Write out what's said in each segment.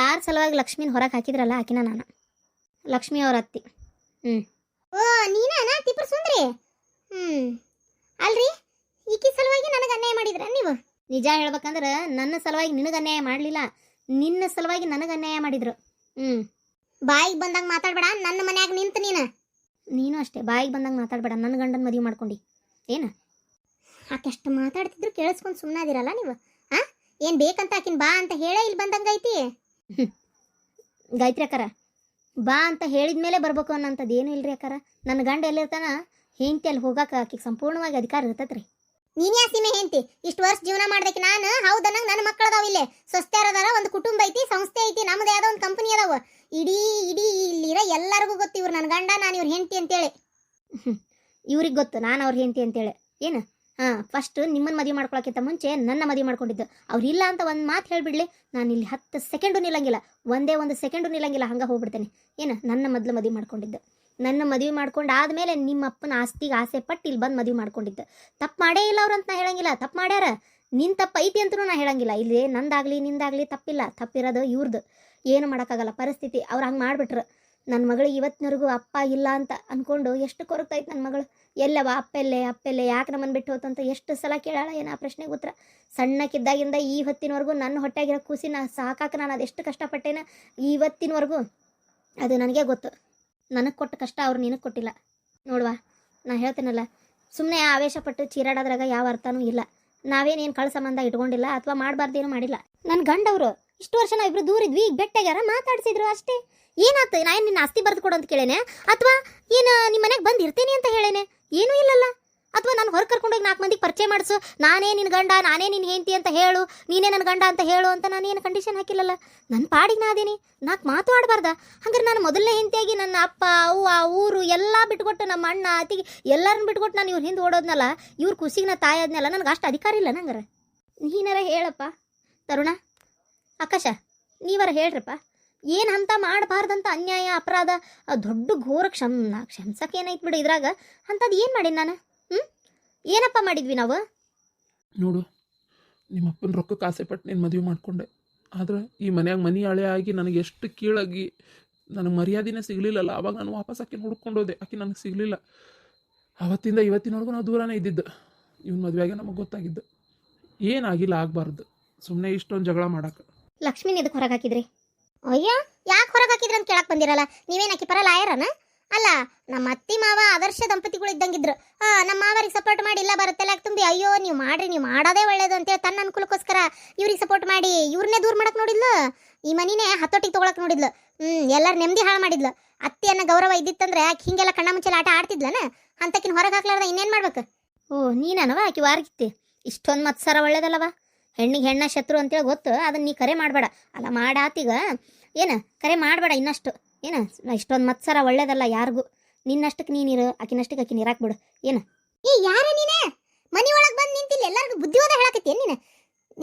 ಯಾರ ಸಲುವಾಗಿ ಲಕ್ಷ್ಮಿನ ಹೊರಗೆ ಹಾಕಿದ್ರಲ್ಲ ಆಕಿನ ನಾನು ಲಕ್ಷ್ಮಿ ಅವ್ರ ಅತ್ತಿ. ಓ ನೀನಾ ತಿಪ್ಪರ್ ಸುಂದ್ರಿ? ಅಲ್ರಿ ಈಕಿ ಸಲುವಾಗಿ ನನಗೆ ಅನ್ಯಾಯ ಮಾಡಿದ್ರ ನೀವು? ನಿಜ ಹೇಳ್ಬೇಕಂದ್ರೆ ನನ್ನ ಸಲುವಾಗಿ ನಿನಗೆ ಅನ್ಯಾಯ ಮಾಡಲಿಲ್ಲ, ನಿನ್ನ ಸಲುವಾಗಿ ನನಗೆ ಅನ್ಯಾಯ ಮಾಡಿದ್ರು. ಬಾಯಿಗೆ ಬಂದಾಗ ಮಾತಾಡ್ಬೇಡ, ನನ್ನ ಮನ್ಯಾಗ ನಿಂತು ನೀನು ಅಷ್ಟೇ ಬಾಯಿಗೆ ಬಂದಾಗ ಮಾತಾಡ್ಬೇಡ. ನನ್ನ ಗಂಡನ ಮದುವೆ ಮಾಡ್ಕೊಂಡು ಏನು ಆಕೆಷ್ಟು ಮಾತಾಡ್ತಿದ್ರು ಕೇಳಿಸ್ಕೊಂಡು ಸುಮ್ಮನಾದಿರಲ್ಲ ನೀವು? ಏನು ಬೇಕಂತ ಆಕಿನ ಬಾ ಅಂತ ಹೇಳೇ ಇಲ್ಲಿ ಬಂದಂಗೈತಿ. ಗಾಯತ್ರಿ ಅಕ್ಕಾರ, ಬಾ ಅಂತ ಹೇಳಿದ ಮೇಲೆ ಬರ್ಬೇಕು ಅನ್ನೋಂಥದ್ದು ಏನೂ ಇಲ್ರಿ ಅಕ್ಕಾರ. ನನ್ನ ಗಂಡ ಎಲ್ಲಿರ್ತಾನ ಹೆಂಡತಿ ಅಲ್ಲಿ ಹೋಗಾಕ ಆಕಿಗೆ ಸಂಪೂರ್ಣವಾಗಿ ಅಧಿಕಾರ ಇರ್ತೈತ್ರಿ. ನೀನ್ ಯಾ ಸೀಮೆ ಹೆಂಡತಿ? ಇಷ್ಟು ವರ್ಷ ಜೀವನ ಮಾಡ್ದಕ್ಕೆ ನಾನು ಹೌದನ್ನಂಗೆ ನನ್ನ ಮಕ್ಕಳು ಅದಾವ, ಇಲ್ಲೇ ಸೊಸ್ತ್ಯಾರದಾರ, ಒಂದು ಕುಟುಂಬ ಐತಿ, ಸಂಸ್ಥೆ ಐತಿ, ನಮ್ದು ಯಾವ್ದೋ ಒಂದು ಕಂಪನಿ ಅದಾವ. ಇಡೀ ಇಲ್ಲಿರೋ ಎಲ್ಲರಿಗೂ ಗೊತ್ತು ಇವ್ರು ನನ್ನ ಗಂಡ, ನಾನು ಇವ್ರ ಹೆಂಡತಿ ಅಂತೇಳಿ. ಇವ್ರಿಗೆ ಗೊತ್ತು ನಾನು ಅವ್ರ ಹೆಂಡತಿ ಅಂತೇಳಿ. ಏನು ಫಸ್ಟ್ ನಿಮ್ಮನ್ನು ಮದುವೆ ಮಾಡ್ಕೊಳಕ್ಕಿಂತ ಮುಂಚೆ ನನ್ನ ಮದುವೆ ಮಾಡ್ಕೊಂಡಿದ್ದು. ಅವ್ರು ಇಲ್ಲ ಅಂತ ಒಂದು ಮಾತು ಹೇಳಿಬಿಡ್ಲಿ, ನಾನು ಇಲ್ಲಿ 10 ಸೆಕೆಂಡು ನಿಲ್ಲಂಗಿಲ್ಲ, ಒಂದೇ ಒಂದು ಸೆಕೆಂಡು ನಿಲ್ಲಂಗಿಲ್ಲ, ಹಂಗೆ ಹೋಗ್ಬಿಡ್ತೇನೆ. ಏನು ನನ್ನ ಮೊದಲು ಮದುವೆ ಮಾಡ್ಕೊಂಡಿದ್ದು. ನನ್ನ ಮದುವೆ ಮಾಡ್ಕೊಂಡು ಆದಮೇಲೆ ನಿಮ್ಮ ಅಪ್ಪನ ಆಸ್ತಿಗೆ ಆಸೆ ಪಟ್ಟು ಇಲ್ಲಿ ಬಂದು ಮದುವೆ ಮಾಡ್ಕೊಂಡಿದ್ದು. ತಪ್ಪು ಮಾಡೇ ಇಲ್ಲ ಅವ್ರಂತ ನಾ ಹೇಳಂಗಿಲ್ಲ, ತಪ್ಪು ಮಾಡ್ಯಾರ, ನಿನ್ನ ತಪ್ಪು ಐತಿ ಅಂತಲೂ ನಾ ಹೇಳಂಗಿಲ್ಲ. ಇಲ್ಲಿ ನಂದಾಗಲಿ ನಿಂದಾಗಲಿ ತಪ್ಪಿಲ್ಲ, ತಪ್ಪಿರೋದು ಇವ್ರದ್ದು. ಏನು ಮಾಡೋಕ್ಕಾಗಲ್ಲ, ಪರಿಸ್ಥಿತಿ ಅವ್ರು ಹಂಗೆ ಮಾಡಿಬಿಟ್ರು. ನನ್ನ ಮಗಳಿಗೆ ಇವತ್ತಿನವರೆಗೂ ಅಪ್ಪ ಇಲ್ಲ ಅಂತ ಅಂದ್ಕೊಂಡು ಎಷ್ಟು ಕೊರಗ್ತಾಯ್ತು ನನ್ನ ಮಗಳು. ಎಲ್ಲವ ಅಪ್ಪೆಲ್ಲೆ ಯಾಕೆ ನಮ್ಮನ್ನು ಬಿಟ್ಟು ಹೋತಂತ ಎಷ್ಟು ಸಲ ಕೇಳಾಳ ಏನು ಆ ಪ್ರಶ್ನೆಗೆ ಉತ್ತರ. ಸಣ್ಣಕ್ಕಿದ್ದಾಗಿಂದ ಈ ಹೊತ್ತಿನವರೆಗೂ ನನ್ನ ಹೊಟ್ಟೆಗಿರೋ ಕೂಸಿನ ಸಾಕಾಕ ನಾನು ಅದೆಷ್ಟು ಕಷ್ಟಪಟ್ಟೇನ ಇವತ್ತಿನವರೆಗೂ ಅದು ನನಗೆ ಗೊತ್ತು. ನನಗೆ ಕೊಟ್ಟ ಕಷ್ಟ ಅವ್ರು ನಿನಗೆ ಕೊಟ್ಟಿಲ್ಲ ನೋಡುವ. ನಾ ಹೇಳ್ತೇನಲ್ಲ, ಸುಮ್ಮನೆ ಆವೇಶಪಟ್ಟು ಚೀರಾಡೋದ್ರಾಗ ಯಾವ ಅರ್ಥನೂ ಇಲ್ಲ. ನಾವೇನೇನು ಕಳ್ಳ ಸಂಬಂಧ ಇಟ್ಕೊಂಡಿಲ್ಲ ಅಥವಾ ಮಾಡಬಾರ್ದೇನು ಮಾಡಿಲ್ಲ. ನನ್ನ ಗಂಡವರು ಇಷ್ಟು ವರ್ಷ ನಾವು ಇಬ್ಬರು ದೂರ ಇದ್ವಿ, ಈಗ ಬೆಟ್ಟಾಗ್ಯಾರ, ಮಾತಾಡ್ಸಿದ್ರು ಅಷ್ಟೇ. ಏನಾಯ್ತು? ನಾ ಏನು ನಿನ್ನ ಆಸ್ತಿ ಬರೆದು ಕೊಡು ಅಂತ ಕೇಳೇನೆ, ಅಥವಾ ಏನು ನಿಮ್ಮ ಮನೆಗೆ ಬಂದು ಇರ್ತೇನೆ ಅಂತ ಹೇಳೇನೆ? ಏನೂ ಇಲ್ಲಲ್ಲ. ಅಥವಾ ನಾನು ಹೊರಗೆ ಕರ್ಕೊಂಡೋಗಿ 4 ಮಂದಿಗೆ ಪರಿಚಯ ಮಾಡಿಸು, ನಾನೇ ನಿನ್ನ ಗಂಡ, ನಾನೇ ನಿನ್ನ ಹೆಂಡತಿ ಅಂತ ಹೇಳು, ನೀನೇ ನನ್ನ ಗಂಡ ಅಂತ ಹೇಳು ಅಂತ ನಾನೇನು ಕಂಡೀಷನ್ ಹಾಕಿಲ್ಲಲ್ಲ. ನನ್ನ ಪಾಡಿಗೆ ನಾ ಅದೀನಿ, 4 ಮಾತು ಆಡಬಾರ್ದ? ಹಂಗಾರೆ ನಾನು ಮೊದಲನೇ ಹೆಂಡತಿಯಾಗಿ ನನ್ನ ಅಪ್ಪ ಅವ್ವ ಊರು ಎಲ್ಲ ಬಿಟ್ಕೊಟ್ಟು, ನಮ್ಮ ಅಣ್ಣ ಅತ್ತಿಗೆ ಎಲ್ಲರನ್ನ ಬಿಟ್ಕೊಟ್ಟು ನಾನು ಇವ್ರ ಹಿಂದೆ ಓಡೋದ್ನಲ್ಲ, ಇವ್ರ ಖುಷಿಗೆ ನಾ ತಾಯಿ ಆದ್ನಲ್ಲ, ನನಗೆ ಅಷ್ಟು ಅಧಿಕಾರ ಇಲ್ಲ ನಂಗಾರ. ನೀನಾರ ಹೇಳಪ್ಪ ತರುಣ, ಆಕಾಶ, ನೀವರ ಹೇಳ್ರಪ್ಪ, ಏನು ಅಂತ ಮಾಡಬಾರ್ದಂತ ಅನ್ಯಾಯ ಅಪರಾಧ ದೊಡ್ಡ ಘೋರ ಕ್ಷಮ್ಸಕ್ಕೆ ಏನೈತೆ ಬಿಡು ಇದ್ರಾಗ. ಅಂಥದ್ದು ಏನು ಮಾಡೀನಿ ನಾನು? ಏನಪ್ಪ ಮಾಡಿದ್ವಿ ನಾವು? ನೋಡು, ನಿಮ್ಮಪ್ಪನ ರೊಕ್ಕಕ್ಕೆ ಆಸೆ ಪಟ್ಟು ನೀನು ಮದುವೆ ಮಾಡಿಕೊಂಡೆ. ಆದ್ರೆ ಈ ಮನ್ಯಾಗ ಮನೆ ಹಳೆ ಆಗಿ ನನಗೆ ಎಷ್ಟು ಕೀಳಾಗಿ ನನಗೆ ಮರ್ಯಾದೆನೇ ಸಿಗಲಿಲ್ಲಲ್ಲ. ಆವಾಗ ನಾನು ವಾಪಸ್ ಆಕೆ ಹುಡ್ಕೊಂಡೋದೆ, ಆಕೆ ನನಗೆ ಸಿಗಲಿಲ್ಲ. ಆವತ್ತಿಂದ ಇವತ್ತಿನವರೆಗೂ ನಾವು ದೂರನೇ ಇದ್ದಿದ್ದು. ಇವನ ಮದುವೆಗೆ ನಮಗೆ ಗೊತ್ತಾಗಿದ್ದು ಏನಾಗಿಲ್ಲ, ಆಗಬಾರ್ದು ಸುಮ್ಮನೆ ಇಷ್ಟೊಂದು ಜಗಳ ಮಾಡಕ್ಕೆ. ಲಕ್ಷ್ಮಿನ ಇದಕ್ಕೆ ಹೊರಗೆ ಹಾಕಿದ್ರಿ? ಅಯ್ಯ, ಯಾಕೆ ಹೊರಗೆ ಹಾಕಿದ್ರು ಅಂತ ಕೇಳಕ್ಕೆ ಬಂದಿರಲ್ಲ. ನೀವೇನು ಆಕಿ ಪರ ಲಾಯರನ? ಅಲ್ಲ, ನಮ್ಮ ಅತ್ತಿ ಮಾವ ಆದರ್ಶ ದಂಪತಿಗಳು ಇದ್ದಂಗಿದ್ರು. ನಮ್ಮ ಮಾವರಿಗೆ ಸಪೋರ್ಟ್ ಮಾಡಿ ಇಲ್ಲ ಬರುತ್ತೆಲ್ಲ ತುಂಬಿ, ಅಯ್ಯೋ ನೀವು ಮಾಡ್ರಿ, ನೀವು ಮಾಡೋದೇ ಒಳ್ಳೇದು ಅಂತೇಳಿ ತನ್ನ ಅನುಕೂಲಕ್ಕೋಸ್ಕರ ಇವ್ರಿಗೆ ಸಪೋರ್ಟ್ ಮಾಡಿ ಇವ್ರನ್ನೇ ದೂರ ಮಾಡಕ್ಕೆ ನೋಡಿದ್ಲು. ಈ ಮನಿನೇ ಹತ್ತೊಟ್ಟಿಗೆ ತೊಗೊಳಕ್ಕೆ ನೋಡಿದ್ಲು. ಎಲ್ಲರೂ ನೆಮ್ಮದಿ ಹಾಳು ಮಾಡಿದ್ಲು. ಅತ್ತಿಯನ್ನ ಗೌರವ ಇದ್ದಿತ್ತಂದ್ರೆ ಆಕೆ ಹಿಂಗೆಲ್ಲ ಕಣ್ಣ ಮುಚ್ಚಲ ಆಟ ಆಡ್ತಿದ್ಲನ? ಅಂತಕಿನ ಹೊರಗೆ ಹಾಕ್ಲಾರ್ದ ಇನ್ನೇನು ಮಾಡ್ಬೇಕು? ನೀನವ ಆಕಿ ವಾರಗಿತ್ತಿ ಇಷ್ಟೊಂದು ಮತ್ಸರ ಒಳ್ಳೇದಲ್ಲವ. ಹೆಣ್ಣಿಗೆ ಹೆಣ್ಣ ಶತ್ರು ಅಂತೇಳಿ ಗೊತ್ತು, ಅದನ್ನ ನೀ ಕರೆ ಮಾಡಬೇಡ. ಅಲ್ಲ ಮಾಡಾತೀಗ ಏನು ಕರೆ ಮಾಡಬೇಡ ಇನ್ನಷ್ಟು. ಏನು ಇಷ್ಟೊಂದು ಮತ್ಸರ ಒಳ್ಳೇದಲ್ಲ ಯಾರಿಗೂ. ನಿನ್ನಷ್ಟಕ್ಕೆ ನೀನಿರು, ಆಕಿನಷ್ಟಕ್ಕೆ ಆಕಿ ನೀರಾಕ್ ಬಿಡು. ಏನು ಯಾರ ನೀನೆ ಮನಿ ಒಳಗೆ ಬಂದು ನಿಂತಿಲ್ಲ, ಎಲ್ಲರಿಗೂ ಬುದ್ಧಿವಾದ ಹೇಳಕತ್ತಿ ನೀನು?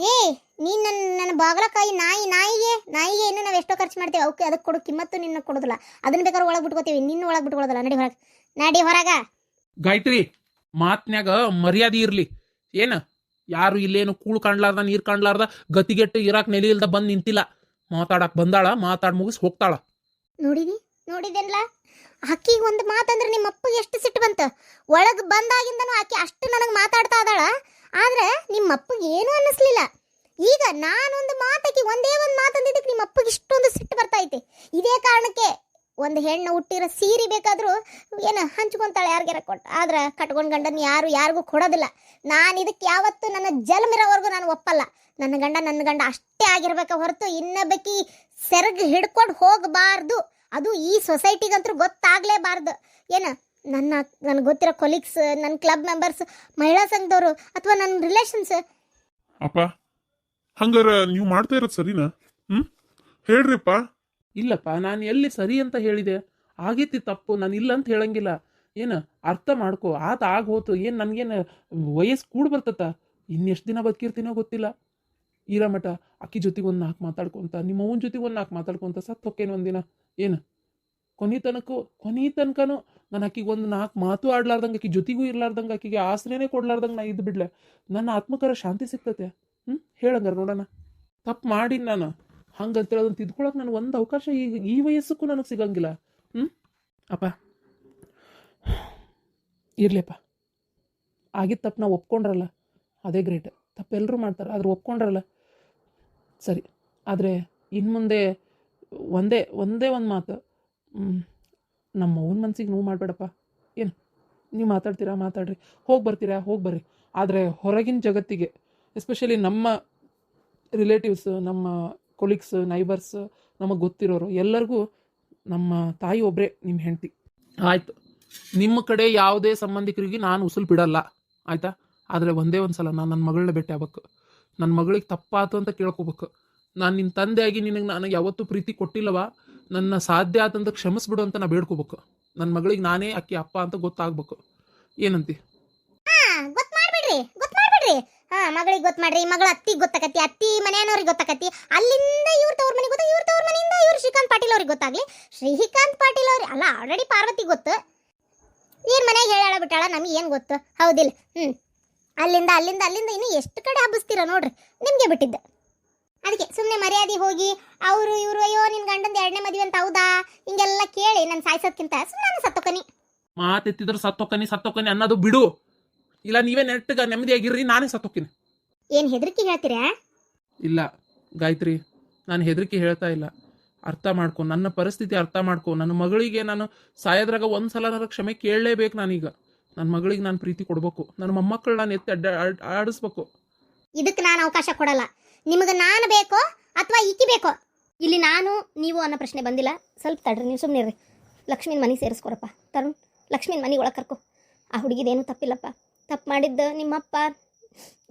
ನೀನು ನನ್ನ ಬಾಗಲಕಾಯಿ ನಾಯಿಗೆ ಇನ್ನು ನಾವು ಎಷ್ಟೋ ಖರ್ಚು ಮಾಡ್ತೇವೆ, ಅವಕ್ಕೆ ಅದಕ್ಕೆ ಕೊಡು ಕಿಮ್ಮತ್ತು ನಿನ್ನ ಕೊಡೋದಿಲ್ಲ. ಅದನ್ನ ಬೇಕಾದ್ರೆ ಒಳಗೆ ಬಿಟ್ಕೋತೀವಿ, ನಿನ್ನ ಒಳಗೆ ಬಿಟ್ಕೊಳ್ಳೋದಿಲ್ಲ. ನಡಿ ಹೊರಗ. ಗಾಯತ್ರಿ, ಮಾತ್ನ್ಯಾಗ ಮರ್ಯಾದೆ ಇರಲಿ. ಏನು ಯಾರು ಇಲ್ಲೇನು ಕೂಳು ಕಾಣ್ಲಾರ್ದ ನೀರು ಕಾಣ್ಲಾರ್ದ ಗತಿಗೆಟ್ಟು ಇರಾಕ್ ನೆಲೆ ಇಲ್ದ ಬಂದು ನಿಂತಿಲ್ಲ. ಮಾತಾಡಕ್ ಬಂದಾಳ, ಮಾತಾಡ್ ಮುಗಿಸ್ ಹೋಗ್ತಾಳ. ನೋಡಿದೇನ್ಲ ಆಕಿಗೆ ಒಂದು ಮಾತಂದ್ರೆ ನಿಮ್ಮ ಅಪ್ಪಗೆ ಎಷ್ಟು ಸಿಟ್ಟು ಬಂತ. ಒಳಗೆ ಬಂದಾಗಿಂದನೂ ಆಕೆ ಅಷ್ಟು ನನಗೆ ಮಾತಾಡ್ತಾ ಇದ್ದಾಳ, ಆದ್ರೆ ನಿಮ್ಮ ಅಪ್ಪಗೆ ಏನೂ ಅನ್ನಿಸ್ಲಿಲ್ಲ. ಈಗ ನಾನೊಂದು ಮಾತಾಕಿ ಒಂದೇ ಒಂದು ಮಾತಂದಿದ್ದಕ್ಕೆ ನಿಮ್ಮ ಅಪ್ಪಗೆ ಇಷ್ಟೊಂದು ಸಿಟ್ಟು ಬರ್ತಾ ಐತೆ. ಇದೇ ಕಾರಣಕ್ಕೆ ಒಂದು ಹೆಣ್ಣು ಹುಟ್ಟಿರೋ ಸೀರೆ ಬೇಕಾದರೂ ಏನು ಹಂಚ್ಕೊಂತಾಳೆ ಯಾರಿಗಾರ ಕೊಟ್ಟು, ಆದ್ರೆ ಕಟ್ಕೊಂಡು ಗಂಡನ ಯಾರಿಗೂ ಕೊಡೋದಿಲ್ಲ. ನಾನು ಇದಕ್ಕೆ ಯಾವತ್ತೂ ನನ್ನ ಜನ್ಮಿರೋವರೆಗೂ ನಾನು ಒಪ್ಪಲ್ಲ. ನನ್ನ ಗಂಡ ಅಷ್ಟೇ ಆಗಿರ್ಬೇಕ ಹೊರತು ಇನ್ನೊಬ್ಬಕಿ ಸೆರಗು ಹಿಡ್ಕೊಂಡು ಹೋಗಬಾರ್ದು. ಅದು ಈ ಸೊಸೈಟಿಗಂತೂ ಗೊತ್ತಾಗಲೇಬಾರ್ದು. ಏನು ನನಗೆ ಗೊತ್ತಿರೋ ಕೊಲೀಗ್ಸ್, ನನ್ನ ಕ್ಲಬ್ ಮೆಂಬರ್ಸ್, ಮಹಿಳಾ ಸಂಘದವರು ಅಥವಾ ನನ್ನ ರಿಲೇಷನ್ಸ್. ಅಪ್ಪ, ಹಂಗಾರ ನೀವು ಮಾಡ್ತಾ ಇರೋದು ಸರಿನಾ? ಹೇಳ್ರಿಪ್ಪ. ಇಲ್ಲಪ್ಪ, ನಾನು ಎಲ್ಲಿ ಸರಿ ಅಂತ ಹೇಳಿದೆ? ಆಗೈತಿ ತಪ್ಪು, ನಾನು ಇಲ್ಲ ಅಂತ ಹೇಳಂಗಿಲ್ಲ. ಏನು ಅರ್ಥ ಮಾಡ್ಕೋ, ಆಗೋತು. ಏನು ನನಗೇನು ವಯಸ್ಸು ಕೂಡ ಬರ್ತತ? ಇನ್ನೆಷ್ಟು ದಿನ ಬದುಕಿರ್ತೀನೋ ಗೊತ್ತಿಲ್ಲ. ಇರೋ ಮಠ ಅಕ್ಕಿ ಜೊತೆಗೆ ಒಂದು 4 ಮಾತಾಡ್ಕೊಂತ, ನಿಮ್ಮ ಅವ್ವನ ಜೊತೆಗೆ ಒಂದು 4 ಮಾತಾಡ್ಕೊಂತ ಸತ್ತು ಹೊಕ್ಕೇನು ಒಂದಿನ. ಏನು ಕೊನೆ ತನಕನೂ ನಾನು ಆಕಿಗೆ ಒಂದು 4 ಮಾತು ಆಡ್ಲಾರ್ದಂಗೆ, ಆಕಿ ಜೊತೆಗೂ ಇರ್ಲಾರ್ದಂಗೆ, ಆಕಿಗೆ ಆಶ್ರಯನೇ ಕೊಡ್ಲಾರ್ದಂಗೆ ನಾ ಇದ್ದು ಬಿಡ್ಲೆ ನನ್ನ ಆತ್ಮಕರ ಶಾಂತಿ ಸಿಗ್ತತೆ. ಹೇಳಂಗಾರ ನೋಡೋಣ. ತಪ್ಪು ಮಾಡಿ ನಾನು ಹಂಗಂತೇಳಿ ಅದನ್ನು ತಿದ್ಕೊಳಕ್ಕೆ ನನಗೆ ಒಂದು ಅವಕಾಶ ಈ ವಯಸ್ಸಕ್ಕೂ ನನಗೆ ಸಿಗಂಗಿಲ್ಲ. ಅಪ್ಪ ಇರಲಿಪ್ಪ, ಆಗಿದ್ದ ತಪ್ಪು ನಾವು ಒಪ್ಕೊಂಡ್ರಲ್ಲ ಅದೇ ಗ್ರೇಟ್. ತಪ್ಪು ಎಲ್ಲರೂ ಮಾಡ್ತಾರೆ, ಆದ್ರೆ ಒಪ್ಕೊಂಡ್ರಲ್ಲ ಸರಿ. ಆದರೆ ಇನ್ನು ಮುಂದೆ ಒಂದೇ ಒಂದು ಮಾತು, ನಮ್ಮ ಅವ್ನ ಮನ್ಸಿಗೆ ನೋವು ಮಾಡಬೇಡಪ್ಪ. ಏನು ನೀವು ಮಾತಾಡ್ತೀರಾ ಮಾತಾಡ್ರಿ, ಹೋಗಿ ಬರ್ತೀರಾ ಹೋಗಿ ಬರ್ರಿ, ಆದರೆ ಹೊರಗಿನ ಜಗತ್ತಿಗೆ ಎಸ್ಪೆಷಲಿ ನಮ್ಮ ರಿಲೇಟಿವ್ಸ್, ನಮ್ಮ ಕೊಲೀಗ್ಸ್, ನೈಬರ್ಸ್, ನಮಗೆ ಗೊತ್ತಿರೋರು ಎಲ್ಲರಿಗೂ ನಮ್ಮ ತಾಯಿ ಒಬ್ಬರೇ ನಿಮ್ಮ ಹೆಂಡತಿ. ಆಯಿತು, ನಿಮ್ಮ ಕಡೆ ಯಾವುದೇ ಸಂಬಂಧಿಕರಿಗೆ ನಾನು ಉಸುಲು ಬಿಡಲ್ಲ ಆಯಿತಾ. ಆದರೆ ಒಂದೇ ಒಂದು ಸಲ ನಾನು ನನ್ನ ಮಗಳನ್ನ ಭೇಟಿ ಆಗ್ಬೇಕು. ನನ್ನ ಮಗಳಿಗೆ ತಪ್ಪಾತು ಅಂತ ಕೇಳ್ಕೊಬೇಕು. ನಾನು ನಿನ್ನ ತಂದೆಯಾಗಿ ನನಗೆ ಯಾವತ್ತೂ ಪ್ರೀತಿ ಕೊಟ್ಟಿಲ್ಲವ, ನನ್ನ ಸಾಧ್ಯ ಆತಂತ ಕ್ಷಮಿಸ್ಬಿಡು ಅಂತ ನಾ ಬೇಡ್ಕೋಬೇಕು. ನನ್ನ ಮಗಳಿಗೆ ನಾನೇ ಅಕ್ಕಿ ಅಪ್ಪ ಅಂತ ಗೊತ್ತಾಗ್ಬೇಕು. ಏನಂತಿ? ಗೊತ್ತು ಮಾಡ್ಬಿಡ್ರಿ. ಮಗಳಿಗೆ ಗೊತ್ತು ಮಾಡ್ರಿ, ಮಗಳ ಅತ್ತಿಗೆ ಗೊತ್ತಾಕತಿ, ಅತ್ತಿ ಮನೆಯವ್ರಿಗೆ ಗೊತ್ತಾಕತಿ, ಅಲ್ಲಿಂದ ಇವ್ರ ತವ್ರ ಮನೆಗೆ ಗೊತ್ತಾ, ಇವ್ರ ತವ್ರ ಮನೆಯಿಂದ ಇವ್ರು ಶ್ರೀಕಾಂತ್ ಪಾಟೀಲ್ ಅವ್ರಿಗೆ ಗೊತ್ತಾಗ್ಲಿ. ಶ್ರೀಕಾಂತ್ ಪಾಟೀಲ್ ಅವ್ರಿಗೆ ಅಲ್ಲ, ಆಲ್ರೆಡಿ ಪಾರ್ವತಿ ಗೊತ್ತು, ಏನ್ ಮನೆಗೆ ಹೇಳಾಳ ಬಿಟ್ಟಾಳ ನಮಗೆ ಏನು ಗೊತ್ತು, ಹೌದಿಲ್ಲ? ಅಲ್ಲಿಂದ ಇನ್ನು ಎಷ್ಟು ಕಡೆ ಹಬ್ಬಿಸ್ತೀರ ನೋಡ್ರಿ, ನಿಮಗೆ ಬಿಟ್ಟಿದ್ದೆ. ಅದಕ್ಕೆ ಸುಮ್ಮನೆ ಮರ್ಯಾದೆ ಹೋಗಿ ಅವರು ಇವರು ಅಯ್ಯೋ ನಿನ್ ಗಂಡಂದ 2ನೇ ಮದುವೆ ಅಂತ ಹೌದಾ ಹಿಂಗೆಲ್ಲ ಕೇಳಿ ನಾನು ಸಾಯಿಸೋದ್ಕಿಂತ ಸುಮ್ಮನೆ ಸತ್ತೋಕನಿ. ಮಾತೆತ್ತಿದ್ರೆ ಸತ್ತೋಕನಿ ಅನ್ನೋದು ಬಿಡು. ಇಲ್ಲ ನೀವೇ ನೆಟ್ಟಗ ನೆಮ್ಮದಿಯಾಗಿರ್ರಿ, ನಾನೇ ಸತ್ತೋಕಿನಿ. ಏನು ಹೆದರಿಕೆ ಹೇಳ್ತೀರಾ? ಇಲ್ಲ ಗಾಯತ್ರಿ, ನಾನು ಹೆದರಿಕೆ ಹೇಳ್ತಾ ಇಲ್ಲ. ಅರ್ಥ ಮಾಡ್ಕೊ, ನನ್ನ ಪರಿಸ್ಥಿತಿ ಅರ್ಥ ಮಾಡ್ಕೊ. ನನ್ನ ಮಗಳಿಗೆ ನಾನು ಸಾಯೋದ್ರಾಗ ಒಂದು ಸಲ ನನಗೆ ಕ್ಷಮೆ ಕೇಳಲೇಬೇಕು. ನಾನೀಗ ನನ್ನ ಮಗಳಿಗೆ ನಾನು ಪ್ರೀತಿ ಕೊಡ್ಬೇಕು, ನನ್ನ ಮೊಮ್ಮಕ್ಕಳು ನಾನು ಎತ್ತಿ ಆಡಿಸ್ಬೇಕು. ಇದಕ್ಕೆ ನಾನು ಅವಕಾಶ ಕೊಡಲ್ಲ. ನಿಮಗೆ ನಾನು ಬೇಕೋ ಅಥವಾ ಈಕಿ ಬೇಕೋ? ಇಲ್ಲಿ ನಾನು ನೀವು ಅನ್ನೋ ಪ್ರಶ್ನೆ ಬಂದಿಲ್ಲ. ಸ್ವಲ್ಪ ತಡ್ರಿ, ನೀವು ಸುಮ್ಮನೆ ಇರ್ರಿ. ಲಕ್ಷ್ಮೀನ ಮನೆ ಸೇರಿಸ್ಕೊರಪ್ಪ. ತರುಣ್, ಲಕ್ಷ್ಮೀನ ಮನೆ ಒಳಗೆ ಕರ್ಕೊ. ಆ ಹುಡುಗಿದೇನು ತಪ್ಪಿಲ್ಲಪ್ಪ. ತಪ್ಪು ಮಾಡಿದ್ದು ನಿಮ್ಮಪ್ಪ.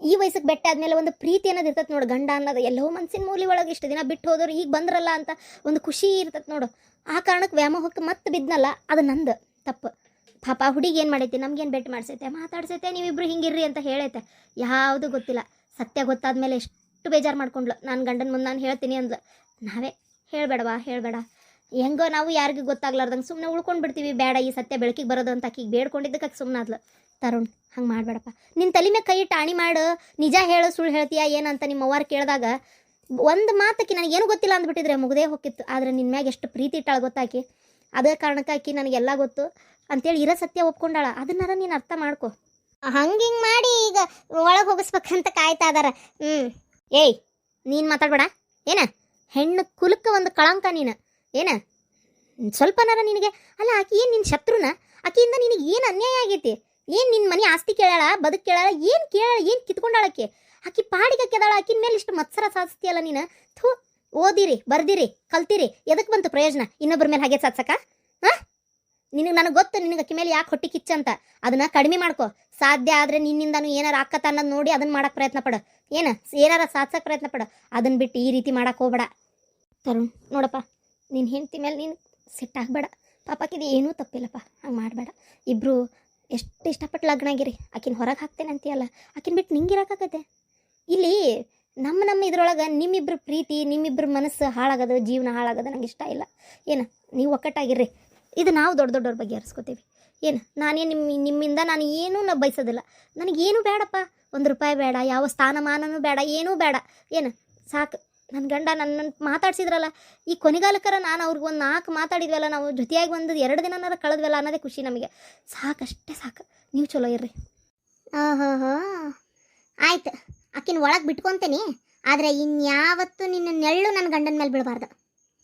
ಈ ವಯಸ್ಸಿಗೆ ಬೆಟ್ಟ ಆದಮೇಲೆ ಒಂದು ಪ್ರೀತಿ ಅನ್ನೋದು ಇರ್ತದೆ ನೋಡು, ಗಂಡ ಅನ್ನೋದು ಎಲ್ಲೋ ಮನಸ್ಸಿನ ಮೂಲಿ ಒಳಗೆ ಇಷ್ಟು ದಿನ ಬಿಟ್ಟು ಹೋದವ್ರು ಈಗ ಬಂದ್ರಲ್ಲ ಅಂತ ಒಂದು ಖುಷಿ ಇರ್ತದೆ ನೋಡು. ಆ ಕಾರಣಕ್ಕೆ ವ್ಯಾಮೋಹಕ್ಕೆ ಮತ್ತೆ ಬಿದ್ನಲ್ಲ, ಅದು ನಂದು ತಪ್ಪು. ಪಾಪ ಹುಡುಗಿ ಏನು ಮಾಡೈತಿ, ನಮ್ಗೇನು ಬೆಟ್ಟು ಮಾಡಿಸೈತೆ, ಮಾತಾಡ್ಸೈತೆ, ನೀವಿಬ್ರು ಹಿಂಗಿರ್ರಿ ಅಂತ ಹೇಳೈತೆ. ಯಾವುದು ಗೊತ್ತಿಲ್ಲ. ಸತ್ಯ ಗೊತ್ತಾದ್ಮೇಲೆ ಎಷ್ಟು ಬೇಜಾರು ಮಾಡ್ಕೊಂಡ್ಲು. ನಾನು ಗಂಡನ ಮುಂದೆ ನಾನು ಹೇಳ್ತೀನಿ ಅಂದ್ಲು. ನಾವೇ ಹೇಳಬೇಡ. ಹೆಂಗೋ ನಾವು ಯಾರಿಗೂ ಗೊತ್ತಾಗ್ಲಾರ್ದಂಗೆ ಸುಮ್ಮನೆ ಉಳ್ಕೊಂಡು ಬಿಡ್ತೀವಿ. ಬೇಡ ಈ ಸತ್ಯ ಬೆಳಕಿಗೆ ಬರೋದು ಅಂತ ಆಕಿಗೆ ಬೇಡ್ಕೊಂಡಿದ್ದಕ್ಕೆ ಸುಮ್ಮನೆ ಆದ್ಲು. ತರುಣ್, ಹಂಗೆ ಮಾಡಬೇಡಪ್ಪ. ನಿನ್ನ ತಲೆ ಮೇಲೆ ಕೈ ಟಾಣಿ ಮಾಡು, ನಿಜ ಹೇಳು ಸುಳ್ಳು ಹೇಳ್ತೀಯಾ ಏನಂತ ನಿಮ್ಮ ಅವ್ವಾರು ಕೇಳಿದಾಗ ಒಂದು ಮಾತಕ್ಕೆ ನನಗೇನು ಗೊತ್ತಿಲ್ಲ ಅಂದ್ಬಿಟ್ಟಿದ್ರೆ ಮುಗ್ದೇ ಹೋಗಿತ್ತು. ಆದರೆ ನಿನ್ನ ಮ್ಯಾಗ ಎಷ್ಟು ಪ್ರೀತಿ ಇಟ್ಟಾಳ ಗೊತ್ತಾಕಿ. ಅದೇ ಕಾರಣಕ್ಕಾಕಿ ನನಗೆಲ್ಲ ಗೊತ್ತು ಅಂತೇಳಿ ಇರೋ ಸತ್ಯ ಒಪ್ಕೊಂಡಾಳ. ಅದನ್ನಾರ ನೀನು ಅರ್ಥ ಮಾಡ್ಕೊ. ಹಂಗೆ ಮಾಡಿ ಈಗ ಒಳಗೆ ಹೋಗಿಸ್ಬೇಕಂತ ಕಾಯ್ತಾ ಇದಾರ. ಏಯ್, ನೀನು ಮಾತಾಡ್ಬೇಡ. ಏನ ಹೆಣ್ಣು ಕುಲಕ್ಕೆ ಒಂದು ಕಳಂಕ ನೀನು. ಏನ ಸ್ವಲ್ಪನಾರ ನಿನಗೆ ಅಲ್ಲ, ಆಕಿ ಏನು ನಿನ್ನ ಶತ್ರುನ? ಆಕಿಯಿಂದ ನಿನಗೆ ಏನು ಅನ್ಯಾಯ ಆಗೈತಿ? ಏನು ನಿನ್ನ ಮನೆ ಆಸ್ತಿ ಕೇಳಾಳ, ಬದುಕು ಕೇಳಾಳ, ಏನು ಕೇಳಾಳ, ಏನು ಕಿತ್ಕೊಂಡಾಳಕ್ಕೆ? ಆಕಿ ಪಾಡಿಗೆ ಕೆದಾಳ. ಆಕಿನ ಮೇಲೆ ಇಷ್ಟು ಮತ್ಸರ ಸಾಧಿಸ್ತೀಯಲ್ಲ ನೀನು. ಥೂ, ಓದಿರಿ, ಬರ್ದಿರಿ, ಕಲ್ತಿರಿ, ಎದಕ್ಕೆ ಬಂತು ಪ್ರಯೋಜನ? ಇನ್ನೊಬ್ಬರ ಮೇಲೆ ಹಾಗೆ ಸಾಧ್ಸಕ? ನನಗೆ ಗೊತ್ತು ನಿನಗೆ ಅಕ್ಕಿ ಮೇಲೆ ಯಾಕೆ ಹೊಟ್ಟಿ ಕಿಚ್ಚ ಅಂತ. ಅದನ್ನ ಕಡಿಮೆ ಮಾಡ್ಕೊ. ಸಾಧ್ಯ ಆದರೆ ನಿನ್ನಿಂದನೂ ಏನಾರ ಆಕ್ಕತ್ತ ಅನ್ನೋದು ನೋಡಿ ಅದನ್ನ ಮಾಡಕ್ಕೆ ಪ್ರಯತ್ನ ಪಡು. ಏನಾರ ಸಾಧಿಸಕ್ಕೆ ಪ್ರಯತ್ನ ಪಡು. ಅದನ್ನ ಬಿಟ್ಟು ಈ ರೀತಿ ಮಾಡಕ್ಕೆ ಹೋಗ್ಬೇಡ. ತರುಣ್, ನೋಡಪ್ಪ, ನಿನ್ನ ಹೆಂಡತಿ ಮೇಲೆ ನೀನು ಸಿಟ್ಟಾಗಬೇಡ. ಪಾಪಕ್ಕಿದು ಏನೂ ತಪ್ಪಿಲ್ಲಪ್ಪ, ಹಂಗೆ ಮಾಡಬೇಡ. ಇಬ್ಬರು ಎಷ್ಟು ಇಷ್ಟಪಟ್ಟು ಲಗ್ನ ಆಗಿರಿ. ಆಕಿನ ಹೊರಗೆ ಹಾಕ್ತೇನೆ ಅಂತೀಯಲ್ಲ, ಆಕಿನ ಬಿಟ್ಟು ನಿಂಗೆ ಇರೋಕ್ಕಾಗತ್ತೆ? ಇಲ್ಲಿ ನಮ್ಮ ಇದ್ರೊಳಗೆ ನಿಮ್ಮಿಬ್ಬರು ಪ್ರೀತಿ, ನಿಮ್ಮಿಬ್ಬರು ಮನಸ್ಸು ಹಾಳಾಗೋದು, ಜೀವನ ಹಾಳಾಗೋದು ನಂಗೆ ಇಷ್ಟ ಇಲ್ಲ. ನೀವು ಒಕ್ಕಟ್ಟಾಗಿರ್ರಿ. ಇದು ನಾವು ದೊಡ್ಡವ್ರ ಬಗ್ಗೆ ಹರಿಸ್ಕೋತೀವಿ. ನಾನೇನು ನಿಮ್ಮಿಂದ ನಾನು ಏನೂ ಬಯಸೋದಿಲ್ಲ. ನನಗೇನು ಬೇಡಪ್ಪ. 1 ರೂಪಾಯಿ ಬೇಡ, ಯಾವ ಸ್ಥಾನಮಾನನೂ ಬೇಡ, ಏನೂ ಬೇಡ. ಸಾಕು. ನನ್ನ ಗಂಡ ನನ್ನನ್ನು ಮಾತಾಡ್ಸಿದ್ರಲ್ಲ, ಈ ಕೊನೆಗಾಲಕ್ಕರ ನಾನು ಅವ್ರಿಗೆ ಒಂದು 4 ಮಾತಾಡಿದ್ವಲ್ಲ, ನಾವು ಜೊತೆಯಾಗಿ ಒಂದು 2 ದಿನನಾರ ಕಳೆದ್ವಲ್ಲ ಅನ್ನೋದೇ ಖುಷಿ ನಮಗೆ. ಸಾಕಷ್ಟೇ ಸಾಕು. ನೀವು ಚಲೋ ಇರ್ರಿ. ಆಯ್ತು, ಆಕಿನ ಒಳಗೆ ಬಿಟ್ಕೊಂತೇನೆ. ಆದರೆ ಇನ್ಯಾವತ್ತು ನಿನ್ನ ನೆರಳು ನನ್ನ ಗಂಡನ ಮೇಲೆ ಬೀಳಬಾರ್ದು.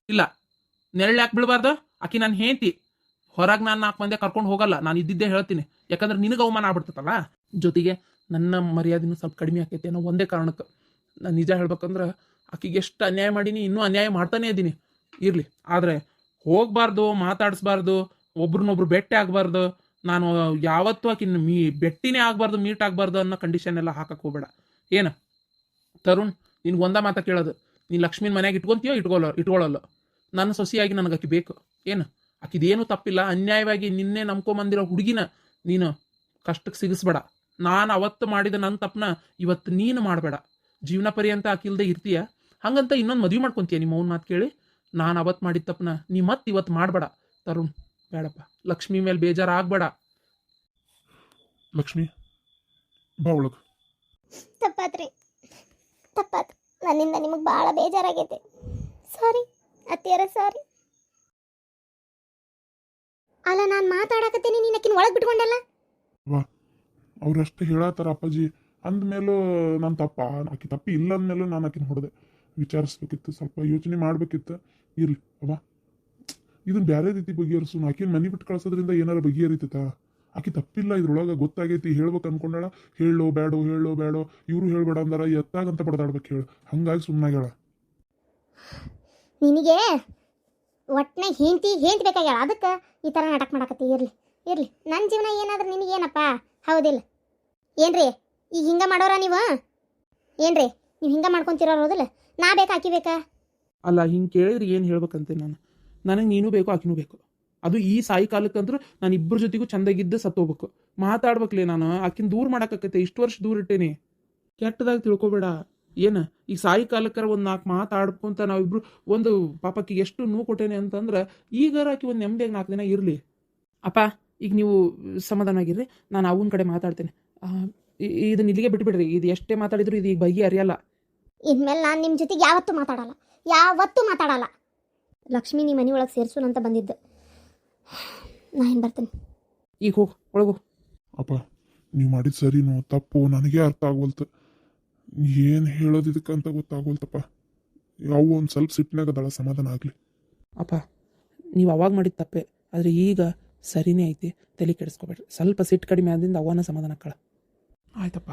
ಇಲ್ಲ, ನೆರಳು ಯಾಕೆ ಬೀಳಬಾರ್ದು? ಆಕಿ ನಾನು ಹೆಂಡತಿ. ಹೊರಗೆ ನಾನು 4 ಮಂದಿ ಕರ್ಕೊಂಡು ಹೋಗಲ್ಲ. ನಾನು ಇದ್ದಿದ್ದೇ ಹೇಳ್ತೀನಿ. ಯಾಕಂದ್ರೆ ನಿನಗೆ ಅವಮಾನ ಆಗ್ಬಿಡ್ತೈತಲ್ಲ. ಜೊತೆಗೆ ನನ್ನ ಮರ್ಯಾದೆನೂ ಸ್ವಲ್ಪ ಕಡಿಮೆ ಆಕೈತೆ ಅನ್ನೋ ಒಂದೇ ಕಾರಣಕ್ಕೆ. ನಾನು ನಿಜ ಹೇಳ್ಬೇಕಂದ್ರೆ ಆಕಿಗೆ ಎಷ್ಟು ಅನ್ಯಾಯ ಮಾಡೀನಿ, ಇನ್ನೂ ಅನ್ಯಾಯ ಮಾಡ್ತಾನೇ ಇದ್ದೀನಿ. ಇರಲಿ, ಆದರೆ ಹೋಗಬಾರ್ದು, ಮಾತಾಡಿಸ್ಬಾರ್ದು, ಒಬ್ರನ್ನೊಬ್ರು ಭೇಟಿ ಆಗಬಾರ್ದು. ನಾನು ಯಾವತ್ತೂ ಆಕಿನ ಭೇಟಿನೇ ಆಗಬಾರ್ದು, ಮೀಟ್ ಆಗಬಾರ್ದು ಅನ್ನೋ ಕಂಡೀಷನ್ ಎಲ್ಲ ಹಾಕಕ್ಕೆ ಹೋಗಬೇಡ. ತರುಣ್, ನಿನ್ಗೆ ಒಂದ ಮಾತ ಕೇಳೋದು. ನೀನು ಲಕ್ಷ್ಮೀನ ಮನ್ಯಾಗ ಇಟ್ಕೊಂತೀಯೋ ಇಟ್ಕೊಳ್ಳಲ್ಲ. ನನ್ನ ಸೊಸೆಯಾಗಿ ನನಗೆ ಆಕಿ ಬೇಕು. ಆಕಿದೇನು ತಪ್ಪಿಲ್ಲ. ಅನ್ಯಾಯವಾಗಿ ನಿನ್ನೆ ನಂಬ್ಕೊಂಬಂದಿರೋ ಹುಡುಗಿನ ನೀನು ಕಷ್ಟಕ್ಕೆ ಸಿಗಿಸ್ಬೇಡ. ನಾನು ಅವತ್ತು ಮಾಡಿದ ನನ್ನ ತಪ್ಪನ ಇವತ್ತು ನೀನು ಮಾಡಬೇಡ. ಜೀವನ ಪರ್ಯಂತ ಆಕಿಲ್ದೆ ಇರ್ತೀಯ. ಹಂಗಂತ ಇನ್ನೊಂದು ಮದುವೆ ಮಾಡ್ಕೊತೀಯ ನಿಮ್ಮ ಅವ್ನ ಮಾತು ಕೇಳಿ. ನಾನು ಅವತ್ತು ಮಾಡಿದ ತಪ್ಪನ ನೀ ಮತ್ತೆ ಇವತ್ತು ಮಾಡಬೇಡ. ತರುಣ್, ಬೇಡಪ್ಪ. ಲಕ್ಷ್ಮಿ ಮೇಲೆ ಬೇಜಾರು ಆಗ್ಬೇಡ. ಲಕ್ಷ್ಮಿ, ಬಾ ಒಳಗೆ. ತಪ್ಪಾತು. ನನ್ನಿಂದ ನಿಮಗೆ ಭಾಳ ಬೇಜಾರಾಗೈತೆ. ಸಾರಿ ಅತ್ತಿಯರ ಸಾರಿ. ಅಲ್ಲ ನಾನು ಮಾತಾಡಕತ್ತೀನಿ, ನೀನು ಆಕಿನ ಒಳಗೆ ಬಿಟ್ಕೊಂಡಲ್ಲ. ಅವ್ರಷ್ಟೇ ಹೇಳತ್ತಾರ ಅಪ್ಪಾಜಿ ಅಂದಮೇಲೂ ನಾನು ಆಕಿ ತಪ್ಪಿ ಇಲ್ಲ ಅಂದಮೇಲೂ ನಾನು ಆಕಿನ ಹೊಡೆದೆ. ವಿಚಾರಿಸ್ಬೇಕಿತ್ತು, ಸ್ವಲ್ಪ ಯೋಚನೆ ಮಾಡ್ಬೇಕಿತ್ತು. ಇರ್ಲಿ ಅವ್ವ, ಇದನ್ನ ಬೇರೆ ರೀತಿ ಬಗೆಹರಿಸು. ಆಕಿನ ಮನೆ ಬಿಟ್ಟು ಕಳ್ಸೋದ್ರಿಂದ ಏನಾರ ಬಗೆಹರಿತೈತ? ಆಕಿ ತಪ್ಪಿಲ್ಲ, ಇದ್ರೊಳಗೆ ಗೊತ್ತಾಗೈತಿ. ಹೇಳ್ಬೇಕು ಅನ್ಕೊಂಡಾಳ, ಹೇಳೋ ಬೇಡೋ ಇವರು ಹೇಳ್ಬೇಡ ಅಂದಾರ, ಎತ್ತಾಗಂತ ಬಡದಾಡ್ಬೇಕು ಹೇಳು. ಹಂಗಾಗಿ ಸುಮ್ಮನಾಗ್ಯಾಳ. ನಿನಗೆ ಒಟ್ಟನೆ ಹೆಂಡ್ತಿ ಬೇಕಾಗ್ಯಾಳ, ಅದಕ್ಕೆ ಈ ಥರ ನಾಟಕ ಮಾಡಕತ್ತಿ. ಇರ್ಲಿ ನನ್ನ ಜೀವನ ಏನಾದ್ರೆ ನಿನಗೇನಪ್ಪ, ಹೌದಿಲ್ಲ? ಏನ್ರಿ ಈಗ ಹಿಂಗೆ ಮಾಡೋರ ನೀವು? ಏನ್ರಿ ನೀವು ಹಿಂಗೆ ಮಾಡ್ಕೊಂತಿರೋದಿಲ್ಲ? ನಾ ಬೇಕಾ ಆಕಿ ಬೇಕಾ? ಅಲ್ಲ, ಹಿಂಗೆ ಕೇಳಿದ್ರೆ ಏನು ಹೇಳ್ಬೇಕಂತೆ ನಾನು? ನನಗೆ ನೀನು ಬೇಕು, ಆಕಿನೂ ಬೇಕು. ಅದು ಈ ಸಾಯಿ ಕಾಲಕ್ಕಂದ್ರೆ ನಾನು ಇಬ್ಬರ ಜೊತೆಗೂ ಚಂದಾಗಿದ್ದು ಸತ್ತೋಗ್ಬೇಕು. ಮಾತಾಡ್ಬೇಕಲೇ ನಾನು. ಆಕಿನ ದೂರ ಮಾಡೋಕ್ಕಾಕತ್ತೆ. ಇಷ್ಟು ವರ್ಷ ದೂರ ಇಟ್ಟೇನಿ. ಕೆಟ್ಟದಾಗಿ ತಿಳ್ಕೊಬೇಡ. ಏನು ಈಗ ಸಾಯಿ ಕಾಲಕ್ಕರ ಒಂದು 4 ಮಾತಾಡ್ಕೊಂತ ನಾವಿಬ್ರು ಒಂದು ಪಾಪಕ್ಕೆ ಎಷ್ಟು ನೋವು ಕೊಟ್ಟೇನೆ ಅಂತಂದ್ರೆ ಈಗಾರ ಆಕಿ ಒಂದು ನೆಮ್ಮದಿಯಾಗಿ 4 ದಿನ ಇರಲಿ. ಅಪ್ಪ, ಈಗ ನೀವು ಸಮಾಧಾನ ಆಗಿರ್ರಿ. ನಾನು ಅವನ ಕಡೆ ಮಾತಾಡ್ತೇನೆ. ಇದನ್ನ ಇಲ್ಲಿಗೆ ಬಿಟ್ಬಿಡ್ರಿ. ಇದು ಎಷ್ಟೇ ಮಾತಾಡಿದ್ರು ಇದು ಈಗ ಬಗೆಹರಿಯಲ್ಲ. ಇನ್ಮೇಲೆ ನಾನು ನಿಮ್ಮ ಜೊತೆಗೆ ಯಾವತ್ತೂ ಮಾತಾಡಲ್ಲ. ಲಕ್ಷ್ಮಿ ನೀ ಮನೆ ಒಳಗೆ ಸೇರ್ಸೋಣ ಅಂತ ಬಂದಿದ್ದೆ. ನಾ ಏನು ಬರ್ತೇನೆ. ಈಗ ಹೋಗು, ಒಳಗು. ಅಪ್ಪ, ನೀವು ಮಾಡಿದ ಸರಿನೋ ತಪ್ಪು ನನಗೆ ಅರ್ಥ ಆಗ್ವಲ್ತು. ಏನು ಹೇಳೋದು ಇದಕ್ಕಂತ ಗೊತ್ತಾಗೋಲ್ತಪ್ಪ. ಯಾವ ಒಂದು ಸ್ವಲ್ಪ ಸಿಟ್ಟಿನಾಗ ಅದಳ, ಸಮಾಧಾನ ಆಗಲಿ. ಅಪ್ಪ, ನೀವು ಅವಾಗ ಮಾಡಿದ ತಪ್ಪೆ, ಆದರೆ ಈಗ ಸರಿನೇ ಐತಿ. ತಲೆ ಕೆಡಿಸ್ಕೊಬೇಡ್ರಿ. ಸ್ವಲ್ಪ ಸಿಟ್ಟು ಕಡಿಮೆ ಆದ್ರಿಂದ ಅವನ ಸಮಾಧಾನ ಆಯ್ತಪ್ಪ.